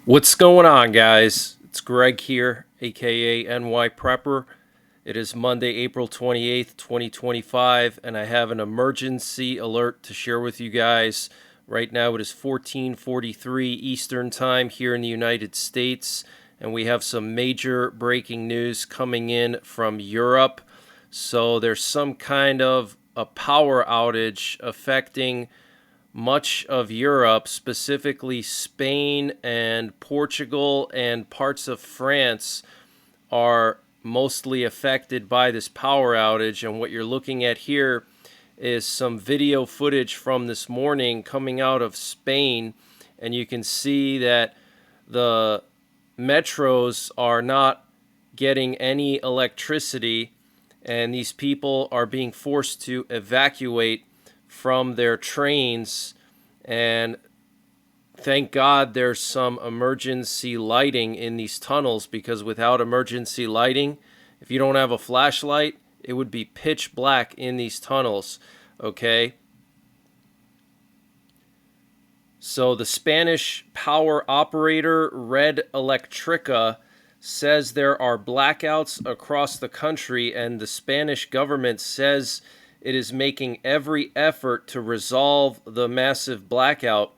What's going on, guys? It's Greg here, aka NYPrepper. It is Monday, April 28th, 2025, and I have an emergency alert to share with you guys. Right now it is 14:43 Eastern Time here in the United States, and we have some major breaking news coming in from Europe. So there's some kind of a power outage affecting much of Europe, specifically Spain and Portugal and parts of France, are mostly affected by this power outage. And what you're looking at here is some video footage from this morning coming out of Spain. And you can see that the metros are not getting any electricity, and these people are being forced to evacuate from their trains. And thank God there's some emergency lighting in these tunnels, because without emergency lighting, if you don't have a flashlight, it would be pitch black in these tunnels. Okay, so the Spanish power operator Red Electrica says there are blackouts across the country, and the Spanish government says it is making every effort to resolve the massive blackout.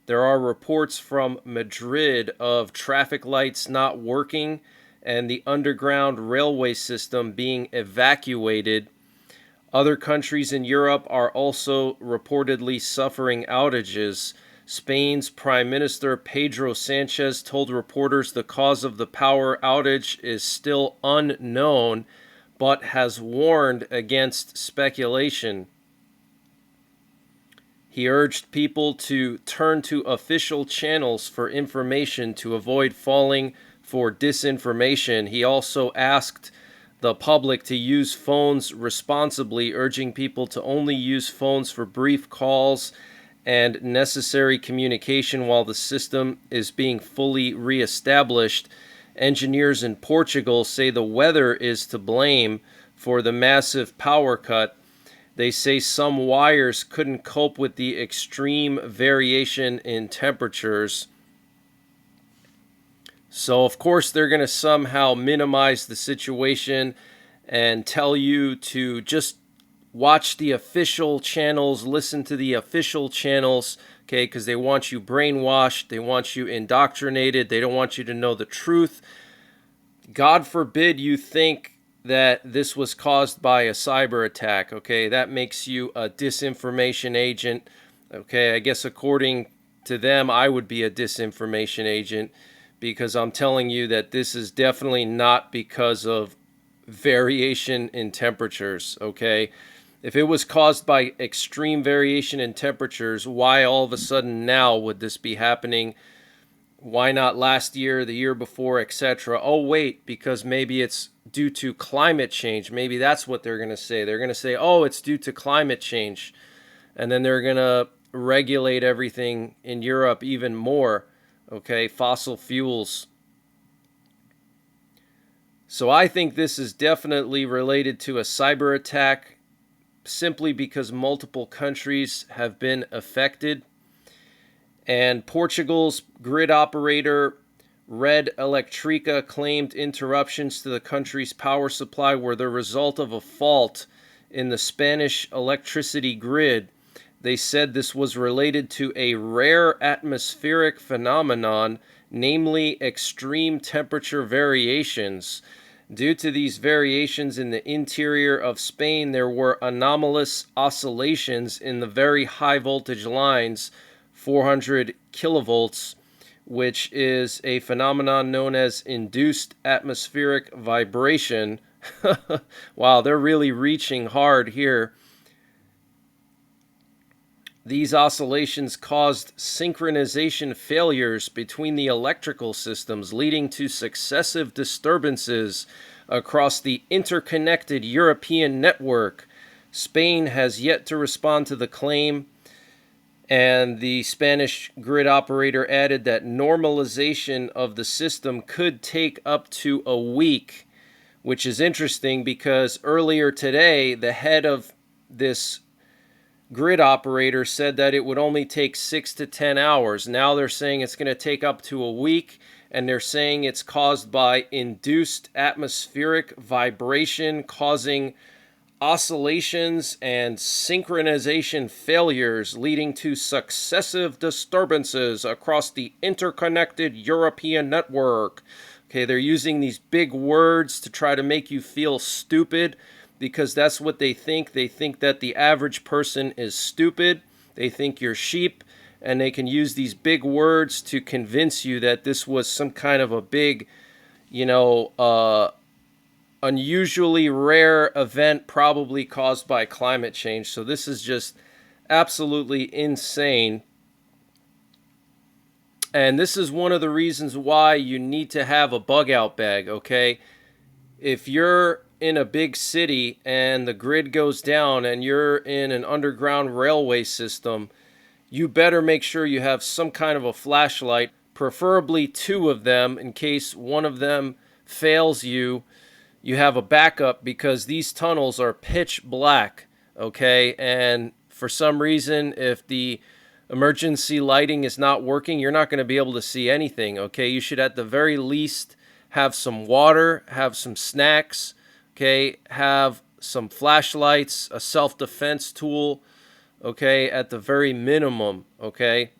There are reports from Madrid of traffic lights not working and the underground railway system being evacuated. Other countries in Europe are also reportedly suffering outages. Spain's Prime Minister Pedro Sanchez told reporters the cause of the power outage is still unknown, but has warned against speculation. He urged people to turn to official channels for information to avoid falling for disinformation. He also asked the public to use phones responsibly, urging people to only use phones for brief calls and necessary communication while the system is being fully reestablished. Engineers in Portugal say the weather is to blame for the massive power cut. They say some wires couldn't cope with the extreme variation in temperatures. So, of course, they're going to somehow minimize the situation and tell you to just watch the official channels, listen to the official channels, okay, because they want you brainwashed, they want you indoctrinated, they don't want you to know the truth. God forbid you think that this was caused by a cyber attack, okay? That makes you a disinformation agent, okay? I guess according to them, I would be a disinformation agent, because I'm telling you that this is definitely not because of variation in temperatures, okay? If it was caused by extreme variation in temperatures, why all of a sudden now would this be happening? Why not last year, the year before, etc.? Oh, wait, because maybe it's due to climate change. Maybe that's what they're going to say. They're going to say, oh, it's due to climate change. And then they're going to regulate everything in Europe even more. Okay, fossil fuels. So I think this is definitely related to a cyber attack, simply because multiple countries have been affected. And Portugal's grid operator Red Electrica claimed interruptions to the country's power supply were the result of a fault in the Spanish electricity grid. They said this was related to a rare atmospheric phenomenon, namely extreme temperature variations. Due to these variations in the interior of Spain, there were anomalous oscillations in the very high voltage lines, 400 kilovolts, which is a phenomenon known as induced atmospheric vibration. Wow, they're really reaching hard here. These oscillations caused synchronization failures between the electrical systems, leading to successive disturbances across the interconnected European network. Spain has yet to respond to the claim, and the Spanish grid operator added that normalization of the system could take up to a week, which is interesting because earlier today, the head of this grid operator said that it would only take 6 to 10 hours. Now they're saying it's going to take up to a week, and they're saying it's caused by induced atmospheric vibration causing oscillations and synchronization failures, leading to successive disturbances across the interconnected European network. Okay, they're using these big words to try to make you feel stupid, because that's what they think. They think that the average person is stupid. They think you're sheep, and they can use these big words to convince you that this was some kind of a big, unusually rare event probably caused by climate change. So this is just absolutely insane. And this is one of the reasons why you need to have a bug out bag, okay? If you're in a big city and the grid goes down and you're in an underground railway system, you better make sure you have some kind of a flashlight, preferably 2 of them, in case one of them fails you. You have a backup, because these tunnels are pitch black, okay? And for some reason, if the emergency lighting is not working, you're not going to be able to see anything, okay? You should at the very least have some water, have some snacks, okay? Have some flashlights, a self-defense tool, okay? At the very minimum, okay?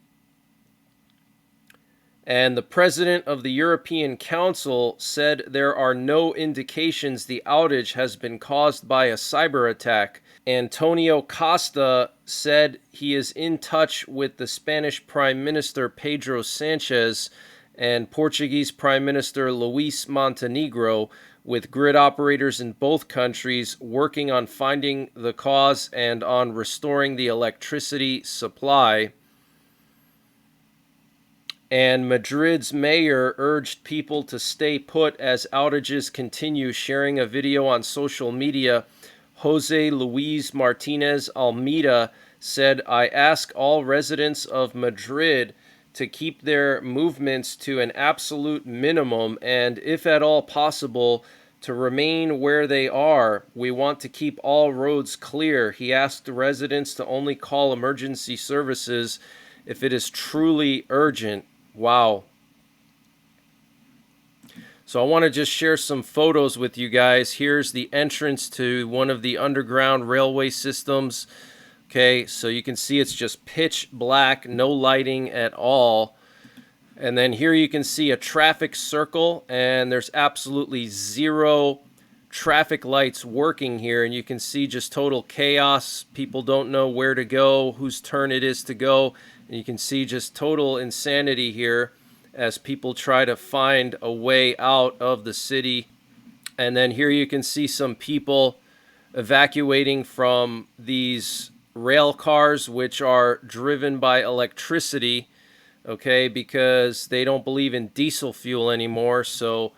And the president of the European Council said there are no indications the outage has been caused by a cyber attack. Antonio Costa said he is in touch with the Spanish Prime Minister Pedro Sanchez and Portuguese Prime Minister Luis Montenegro, with grid operators in both countries working on finding the cause and on restoring the electricity supply. And Madrid's mayor urged people to stay put as outages continue, sharing a video on social media. Jose Luis Martinez Almeida said, "I ask all residents of Madrid to keep their movements to an absolute minimum and, if at all possible, to remain where they are. We want to keep all roads clear." He asked the residents to only call emergency services if it is truly urgent. Wow. So I want to just share some photos with you guys. Here's the entrance to one of the underground railway systems. Okay, so you can see it's just pitch black, no lighting at all. And then here you can see a traffic circle, and there's absolutely 0 traffic lights working here. And you can see just total chaos. People don't know where to go, whose turn it is to go. And you can see just total insanity here as people try to find a way out of the city. And then here you can see some people evacuating from these rail cars, which are driven by electricity, okay, because they don't believe in diesel fuel anymore. So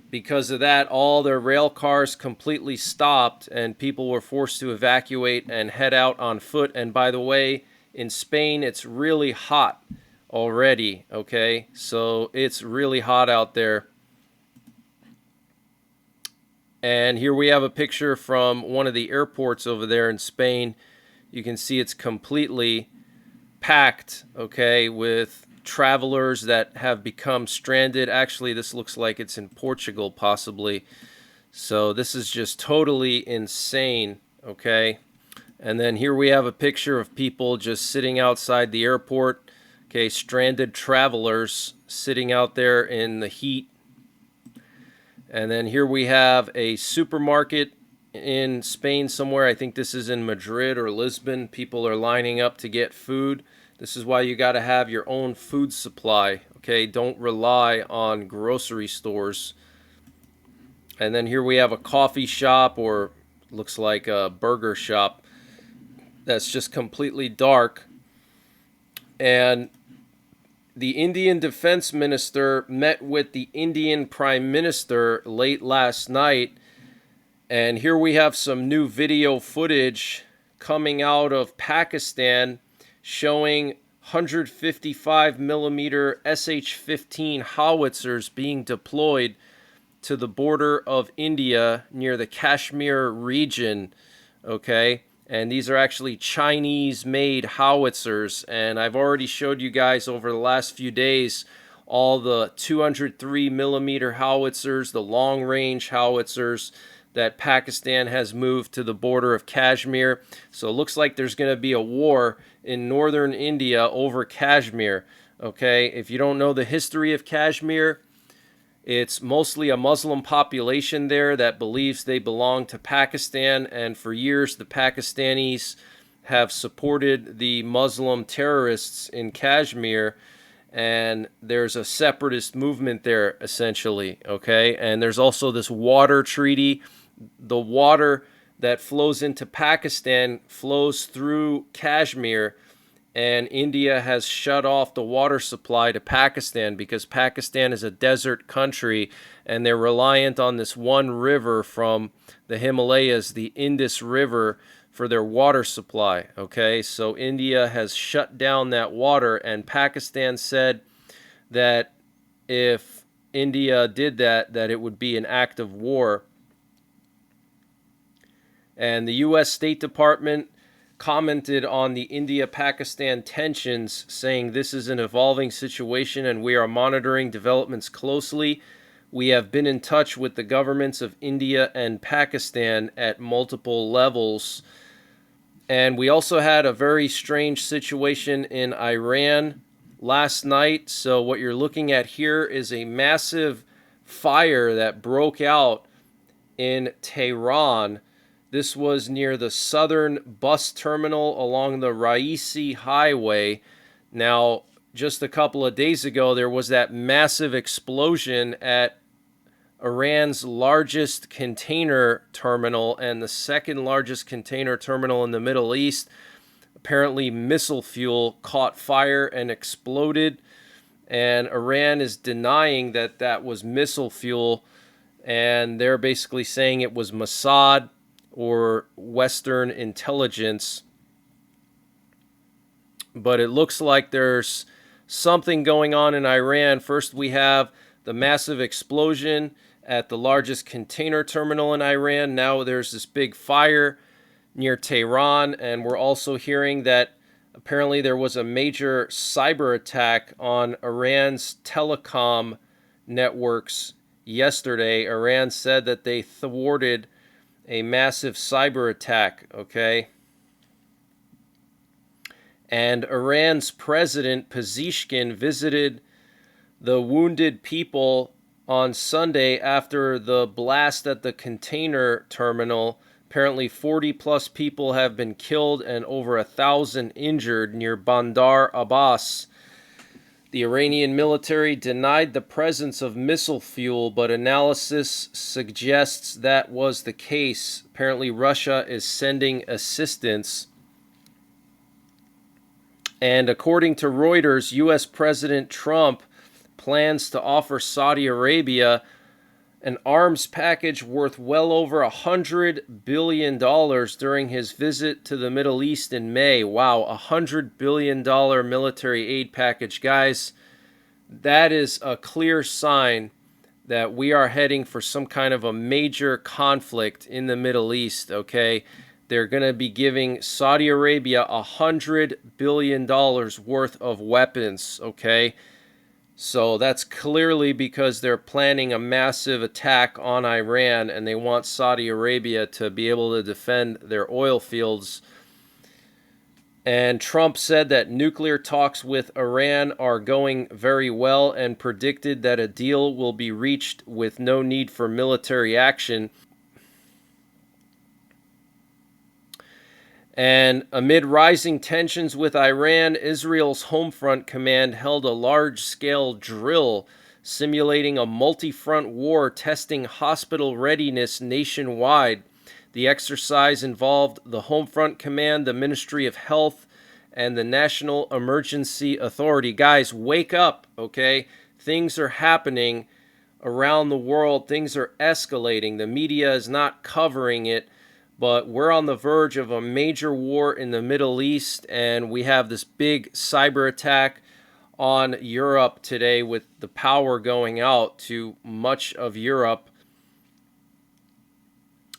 because of that, all their rail cars completely stopped, and people were forced to evacuate and head out on foot. And by the way, in Spain, it's really hot already, okay? So it's really hot out there. And here we have a picture from one of the airports over there in Spain. You can see it's completely packed, okay, with travelers that have become stranded. Actually, this looks like it's in Portugal, possibly. So this is just totally insane, okay? And then here we have a picture of people just sitting outside the airport, okay, stranded travelers sitting out there in the heat. And then here we have a supermarket in Spain somewhere. I think this is in Madrid or Lisbon. People are lining up to get food. This is why you got to have your own food supply, okay? Don't rely on grocery stores. And then here we have a coffee shop, or looks like a burger shop, that's just completely dark. And the Indian Defense Minister met with the Indian Prime Minister late last night. And here we have some new video footage coming out of Pakistan showing 155 millimeter SH-15 howitzers being deployed to the border of India near the Kashmir region, okay? And these are actually Chinese-made howitzers. And I've already showed you guys over the last few days all the 203 millimeter howitzers, the long-range howitzers that Pakistan has moved to the border of Kashmir. So it looks like there's going to be a war in northern India over Kashmir. Okay, if you don't know the history of Kashmir, it's mostly a Muslim population there that believes they belong to Pakistan, and for years the Pakistanis have supported the Muslim terrorists in Kashmir, and there's a separatist movement there essentially, okay? And there's also this water treaty. The water that flows into Pakistan flows through Kashmir, and India has shut off the water supply to Pakistan because Pakistan is a desert country and they're reliant on this one river from the Himalayas, the Indus River, for their water supply. Okay, so India has shut down that water, and Pakistan said that if India did that, that it would be an act of war. And the U.S. State Department commented on the India-Pakistan tensions, saying this is an evolving situation and we are monitoring developments closely. We have been in touch with the governments of India and Pakistan at multiple levels. And we also had a very strange situation in Iran last night. So what you're looking at here is a massive fire that broke out in Tehran. This was near the southern bus terminal along the Raisi Highway. Now, just a couple of days ago, there was that massive explosion at Iran's largest container terminal and the second largest container terminal in the Middle East. Apparently, missile fuel caught fire and exploded, and Iran is denying that that was missile fuel, and they're basically saying it was Mossad or Western intelligence. But it looks like there's something going on in Iran. First, we have the massive explosion at the largest container terminal in Iran. Now there's this big fire near Tehran, and we're also hearing that apparently there was a major cyber attack on Iran's telecom networks yesterday. Iran said that they thwarted a massive cyber attack, okay? And Iran's president, Pezeshkian, visited the wounded people on Sunday after the blast at the container terminal. Apparently 40 plus people have been killed and over 1,000 injured near Bandar Abbas. The Iranian military denied the presence of missile fuel, but analysis suggests that was the case. Apparently Russia is sending assistance. And according to Reuters, U.S. President Trump plans to offer Saudi Arabia an arms package worth well over $100 billion during his visit to the Middle East in May. Wow, $100 billion military aid package. Guys, that is a clear sign that we are heading for some kind of a major conflict in the Middle East, okay? They're going to be giving Saudi Arabia $100 billion worth of weapons, okay? So that's clearly because they're planning a massive attack on Iran, and they want Saudi Arabia to be able to defend their oil fields. And Trump said that nuclear talks with Iran are going very well and predicted that a deal will be reached with no need for military action. And amid rising tensions with Iran, Israel's Homefront Command held a large-scale drill simulating a multi-front war testing hospital readiness nationwide. The exercise involved the Homefront Command, the Ministry of Health, and the National Emergency Authority. Guys, wake up, okay? Things are happening around the world. Things are escalating. The media is not covering it. But we're on the verge of a major war in the Middle East, and we have this big cyber attack on Europe today with the power going out to much of Europe.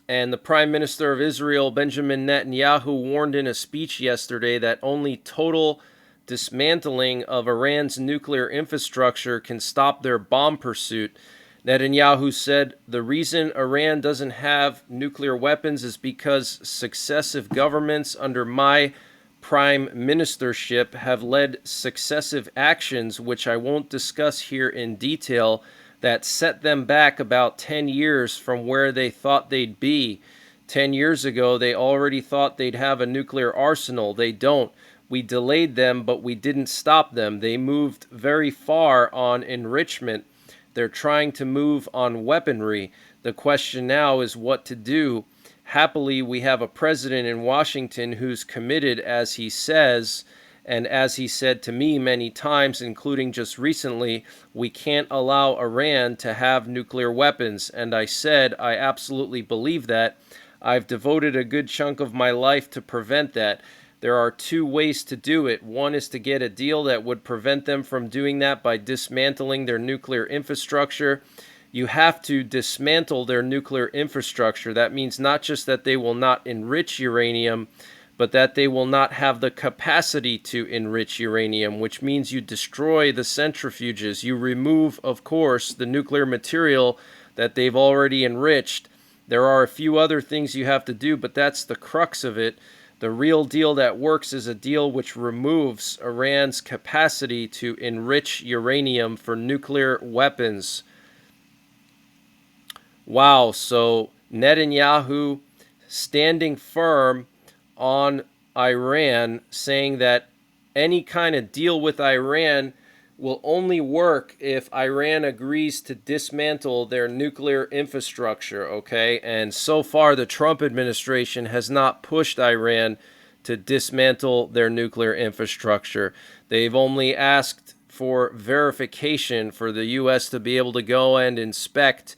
And the Prime Minister of Israel, Benjamin Netanyahu, warned in a speech yesterday that only total dismantling of Iran's nuclear infrastructure can stop their bomb pursuit. Netanyahu said the reason Iran doesn't have nuclear weapons is because successive governments under my prime ministership have led successive actions, which I won't discuss here in detail, that set them back about 10 years from where they thought they'd be. 10 years ago, they already thought they'd have a nuclear arsenal. They don't. We delayed them, but we didn't stop them. They moved very far on enrichment. They're trying to move on weaponry. The question now is what to do. Happily, we have a president in Washington who's committed, as he says, and as he said to me many times, including just recently, we can't allow Iran to have nuclear weapons. And I said, I absolutely believe that. I've devoted a good chunk of my life to prevent that. There are two ways to do it. One is to get a deal that would prevent them from doing that by dismantling their nuclear infrastructure. You have to dismantle their nuclear infrastructure. That means not just that they will not enrich uranium, but that they will not have the capacity to enrich uranium, which means you destroy the centrifuges. You remove, of course, the nuclear material that they've already enriched. There are a few other things you have to do, but that's the crux of it. The real deal that works is a deal which removes Iran's capacity to enrich uranium for nuclear weapons. Wow, so Netanyahu standing firm on Iran, saying that any kind of deal with Iran will only work if Iran agrees to dismantle their nuclear infrastructure, okay? And so far, the Trump administration has not pushed Iran to dismantle their nuclear infrastructure. They've only asked for verification for the U.S. to be able to go and inspect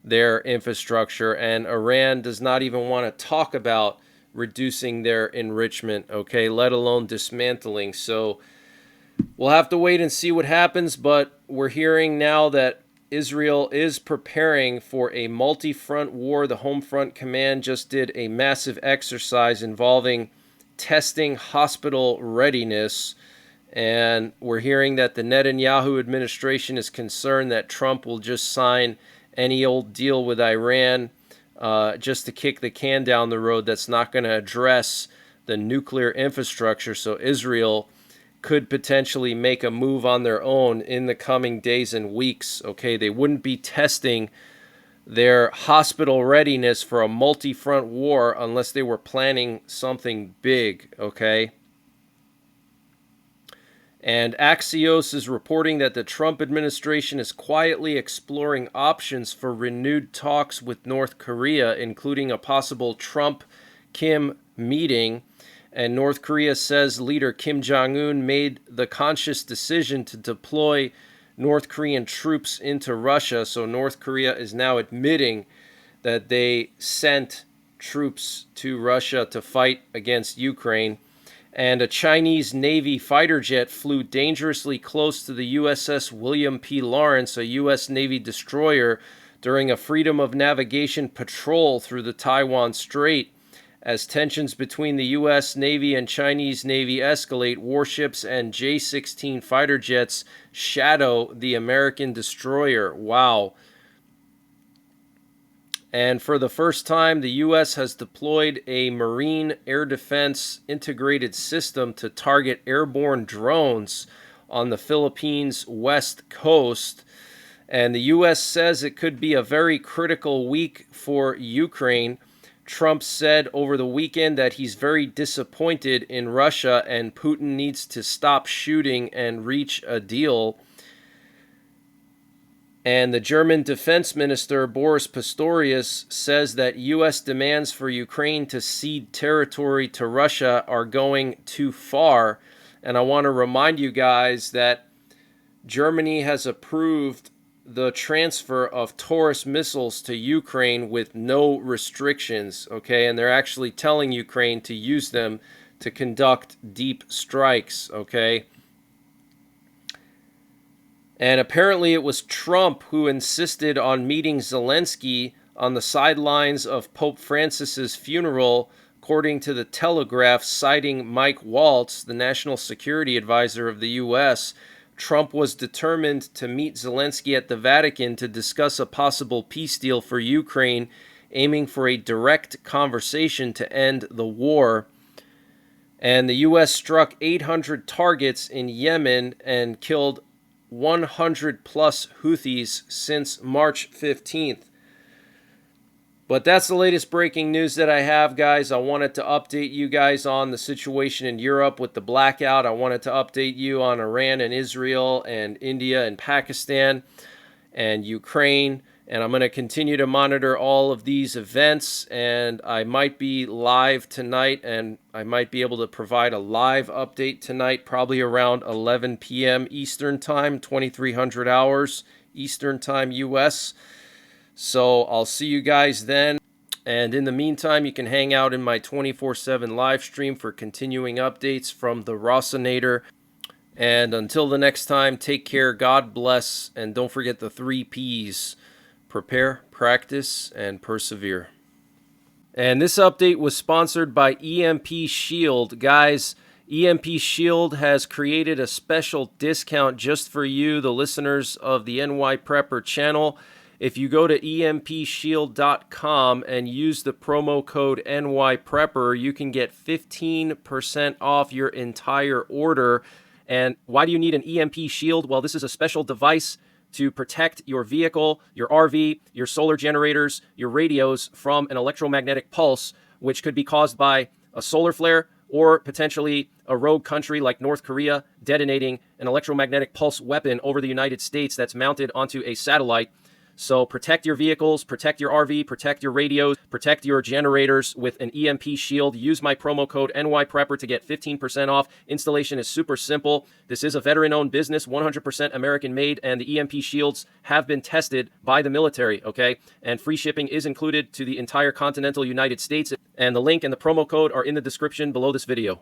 their infrastructure, and Iran does not even want to talk about reducing their enrichment, okay, let alone dismantling. So we'll have to wait and see what happens, but we're hearing now that Israel is preparing for a multi-front war. The Home Front Command just did a massive exercise involving testing hospital readiness, and we're hearing that the Netanyahu administration is concerned that Trump will just sign any old deal with Iran just to kick the can down the road that's not going to address the nuclear infrastructure. So Israel could potentially make a move on their own in the coming days and weeks. Okay, they wouldn't be testing their hospital readiness for a multi-front war unless they were planning something big, okay? And Axios is reporting that the Trump administration is quietly exploring options for renewed talks with North Korea, including a possible Trump-Kim meeting. And North Korea says leader Kim Jong-un made the conscious decision to deploy North Korean troops into Russia. So North Korea is now admitting that they sent troops to Russia to fight against Ukraine. And a Chinese Navy fighter jet flew dangerously close to the USS William P. Lawrence, a U.S. Navy destroyer, during a freedom of navigation patrol through the Taiwan Strait. As tensions between the U.S. Navy and Chinese Navy escalate, warships and J-16 fighter jets shadow the American destroyer. Wow. And for the first time, the U.S. has deployed a Marine Air Defense integrated system to target airborne drones on the Philippines' west coast. And the U.S. says it could be a very critical week for Ukraine. Trump said over the weekend that he's very disappointed in Russia and Putin needs to stop shooting and reach a deal. And the German Defense Minister, Boris Pistorius, says that U.S. demands for Ukraine to cede territory to Russia are going too far. And I want to remind you guys that Germany has approved the transfer of Taurus missiles to Ukraine with no restrictions, okay? And they're actually telling Ukraine to use them to conduct deep strikes, okay? And apparently it was Trump who insisted on meeting Zelensky on the sidelines of Pope Francis's funeral, according to the Telegraph, citing Mike Waltz, the national security advisor of the U.S., Trump was determined to meet Zelensky at the Vatican to discuss a possible peace deal for Ukraine, aiming for a direct conversation to end the war. And the U.S. struck 800 targets in Yemen and killed 100 plus Houthis since March 15th. But that's the latest breaking news that I have, guys. I wanted to update you guys on the situation in Europe with the blackout. I wanted to update you on Iran and Israel and India and Pakistan and Ukraine. And I'm going to continue to monitor all of these events. And I might be live tonight, and I might be able to provide a live update tonight, probably around 11 p.m. Eastern Time, 2300 hours Eastern Time, U.S., So I'll see you guys then. And in the meantime, you can hang out in my 24/7 live stream for continuing updates from the Rossinator. And until the next time, take care, God bless, and don't forget the 3 Ps. Prepare, practice, and persevere. And this update was sponsored by EMP Shield. Guys, EMP Shield has created a special discount just for you, the listeners of the NYPrepper channel. If you go to empshield.com and use the promo code NYPrepper, you can get 15% off your entire order. And why do you need an EMP Shield? Well, this is a special device to protect your vehicle, your RV, your solar generators, your radios from an electromagnetic pulse, which could be caused by a solar flare or potentially a rogue country like North Korea detonating an electromagnetic pulse weapon over the United States that's mounted onto a satellite. So protect your vehicles, protect your RV, protect your radios, protect your generators with an EMP Shield. Use my promo code NYPrepper to get 15% off. Installation is super simple. This is a veteran-owned business, 100% American-made, and the EMP Shields have been tested by the military, okay? And free shipping is included to the entire continental United States. And the link and the promo code are in the description below this video.